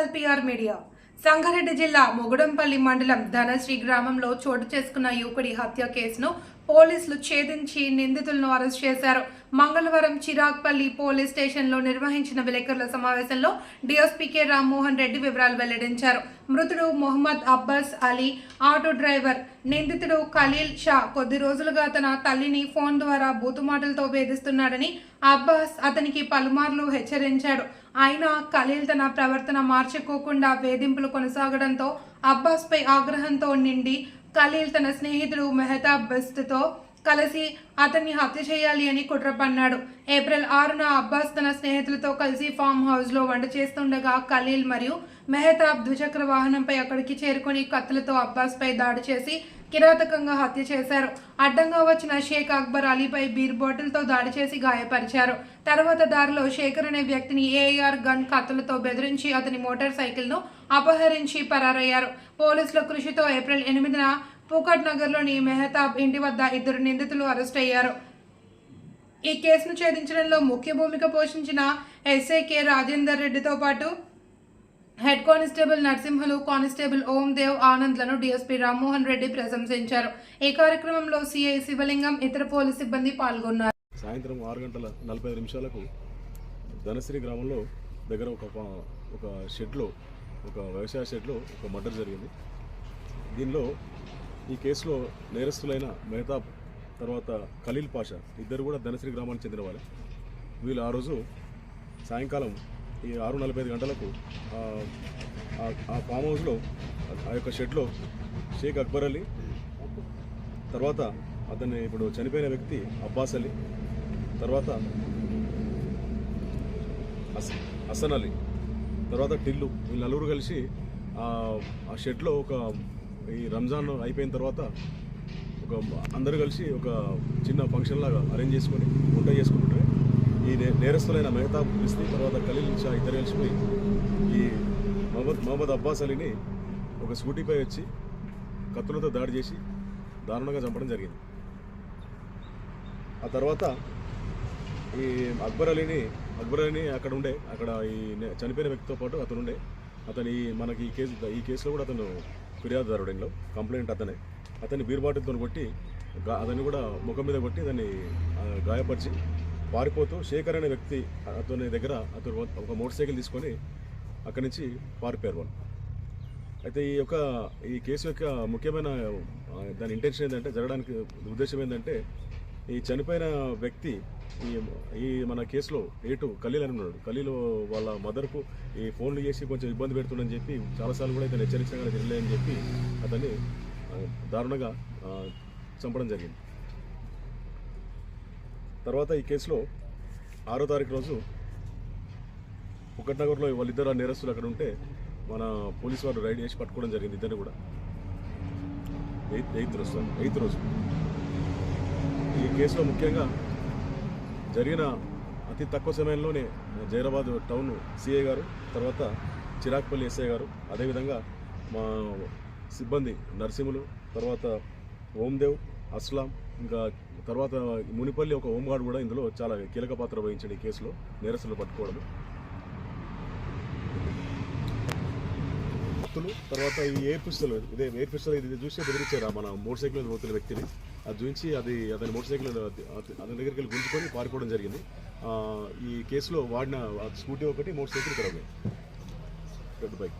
LPR media Sangareddy జిల్లా మొగుడంపల్లి మండలం ధనశ్రీ గ్రామంలో చోటు చేసుకున్న యువకుడి హత్య కేసును పోలీసులు ఛేదించి నిందితులను అరెస్ట్ చేశారు. మంగళవారం చిరాగ్పల్లి పోలీస్ స్టేషన్లో నిర్వహించిన విలేకరుల సమావేశంలో డీఎస్పీ కె రామ్మోహన్ రెడ్డి వివరాలు వెల్లడించారు. మృతుడు మొహమ్మద్ అబ్బాస్ అలీ ఆటో డ్రైవర్. నిందితుడు ఖలీల్ షా కొద్ది రోజులుగా తన తల్లిని ఫోన్ ద్వారా బూతుమాటలతో వేధిస్తున్నాడని అబ్బాస్ అతనికి పలుమార్లు హెచ్చరించాడు. అయినా ఖలీల్ తన ప్రవర్తన మార్చుకోకుండా వేధింపులు కొనసాగడంతో అబ్బాస్పై ఆగ్రహంతో నిండి ఖలీల్ తన స్నేహితుడు మెహతాబ్ బెస్ట్తో కలిసి అతన్ని హత్య చేయాలి అని కుట్ర పన్నాడు. ఏప్రిల్ 6న అబ్బాస్ తన స్నేహితులతో కలిసి ఫామ్ హౌస్లో వంట చేస్తుండగా ఖలీల్ మరియు మెహతాబ్ ద్విచక్ర వాహనంపై అక్కడికి చేరుకుని కత్తులతో అబ్బాస్పై దాడి చేసి కిరాతకంగా హత్య చేశారు. అడ్డంగా వచ్చిన షేక్ అక్బర్ అలీపై బీర్ బాటిల్తో దాడి చేసి గాయపరిచారు. తర్వాత దారిలో శేఖర్ అనే వ్యక్తిని ఏఆర్ గన్ కత్తులతో బెదిరించి అతని మోటార్ సైకిల్ను అపహరించి పరారయ్యారు. పోలీసుల కృషితో ఏప్రిల్ 8న పూకట్ నగర్లోని మెహతాబ్ ఇంటి వద్ద 2 నిందితులు అరెస్ట్ అయ్యారు. ఈ కేసును ఛేదించడంలో ముఖ్య భూమిక పోషించిన ఎస్ఐ కె రాజేందర్ రెడ్డితో పాటు హెడ్ కానిస్టేబుల్ నరసింహులు, కానిస్టేబుల్ ఓం దేవ్ ఆనంద్లను డీఎస్పీ రామ్మోహన్ రెడ్డి ప్రశంసించారు. ఈ కార్యక్రమంలో సిఐ శివలింగం, ఇతర పోలీసు సిబ్బంది పాల్గొన్నారు. సాయంత్రం 6:45 ధనశ్రీ గ్రామంలో దగ్గర ఒక షెడ్లో, ఒక వ్యవసాయ షెడ్లో ఒక మర్డర్ జరిగింది. దీనిలో ఈ కేసులో నేరస్తులైన మెహతాబ్ తర్వాత ఖలీల్ పాషా ఇద్దరు కూడా ధనశ్రీ గ్రామానికి చెందిన వాళ్ళే. వీళ్ళు ఆ రోజు సాయంకాలం ఈ 6:45 గంటలకు ఆ ఫామ్ హౌస్లో ఆ యొక్క షెడ్లో షేక్ అక్బర్ అలీ, తర్వాత అతన్ని ఇప్పుడు చనిపోయిన వ్యక్తి అబ్బాస్ అలీ, తర్వాత హసన్ అలీ, తర్వాత టిల్లు, వీళ్ళు నలుగురు కలిసి ఆ షెడ్లో ఈ రంజాన్ అయిపోయిన తర్వాత అందరూ కలిసి ఒక చిన్న ఫంక్షన్ లాగా అరేంజ్ చేసుకొని వంట చేసుకుంటుంటే ఈ నేరస్తులైన మెహతాబ్ బిస్తి తర్వాత ఖలీల్ షా ఇద్దరు కలిసిపోయి ఈ మొహమ్మద్ అబ్బాస్ అలీని ఒక స్కూటీపై వచ్చి కత్తులతో దాడి చేసి దారుణంగా చంపడం జరిగింది. ఆ తర్వాత ఈ అక్బర్ అలీని అక్కడ ఈ చనిపోయిన వ్యక్తితో పాటు అతని మనకి ఈ కేసులో కూడా అతను ఫిర్యాదుదారుడిలో కంప్లైంట్ అతన్ని బీర్ బాటిల్తో కొట్టి అతన్ని కూడా ముఖం మీద కొట్టి దాన్ని గాయపరిచి పారిపోతూ శేఖర్ అనే వ్యక్తి అతని దగ్గర అతను ఒక మోటార్ సైకిల్ తీసుకొని అక్కడి నుంచి పారిపోయారు వాళ్ళు. అయితే ఈ కేసు యొక్క ముఖ్యమైన దాని ఇంటెన్షన్ ఏంటంటే, జరగడానికి ఉద్దేశం ఏంటంటే, ఈ చనిపోయిన వ్యక్తి ఈ మన కేసులో ఖలీల్ అని ఉన్నాడు. ఖలీల్ వాళ్ళ మదర్కు ఈ ఫోన్లు చేసి కొంచెం ఇబ్బంది పెడుతుందని చెప్పి చాలాసార్లు కూడా ఇతను హెచ్చరించగా తినలేదని చెప్పి అతన్ని దారుణంగా చంపడం జరిగింది. తర్వాత ఈ కేసులో 6వ తారీఖు రోజు పుక్కట్నగర్లో వాళ్ళిద్దరు నేరస్తులు అక్కడ ఉంటే మన పోలీసు వారు రైడ్ చేసి పట్టుకోవడం జరిగింది. ఇద్దరిని కూడా 8th రోజు ఈ కేసులో ముఖ్యంగా జరిగిన అతి తక్కువ సమయంలోనే జైరాబాద్ టౌన్ సిఐ గారు, తర్వాత చిరాగ్పల్లి ఎస్ఐ గారు, అదేవిధంగా మా సిబ్బంది నరసింహులు, తర్వాత ఓందేవ్, అస్లాం, ఇంకా తర్వాత మునిపల్లి ఒక హోంగార్డ్ కూడా ఇందులో చాలా కీలక పాత్ర వహించాడు ఈ కేసులో నేరస్తులు పట్టుకోవడం. తర్వాత ఈ ఎయిర్ పిస్టల్ ఇది చూసి బెదిరించారు మన మోటార్ సైకిల్ పోతున్న వ్యక్తిని. అది చూపించి అతని మోటార్ సైకిల్ అతని దగ్గరికి వెళ్ళి గుంజుకొని పారిపోవడం జరిగింది. ఈ కేసులో వాడిన స్కూటీ ఒకటి, మోటార్ సైకిల్ ఇక్కడ ఉన్నాయి, రెడ్ బైక్.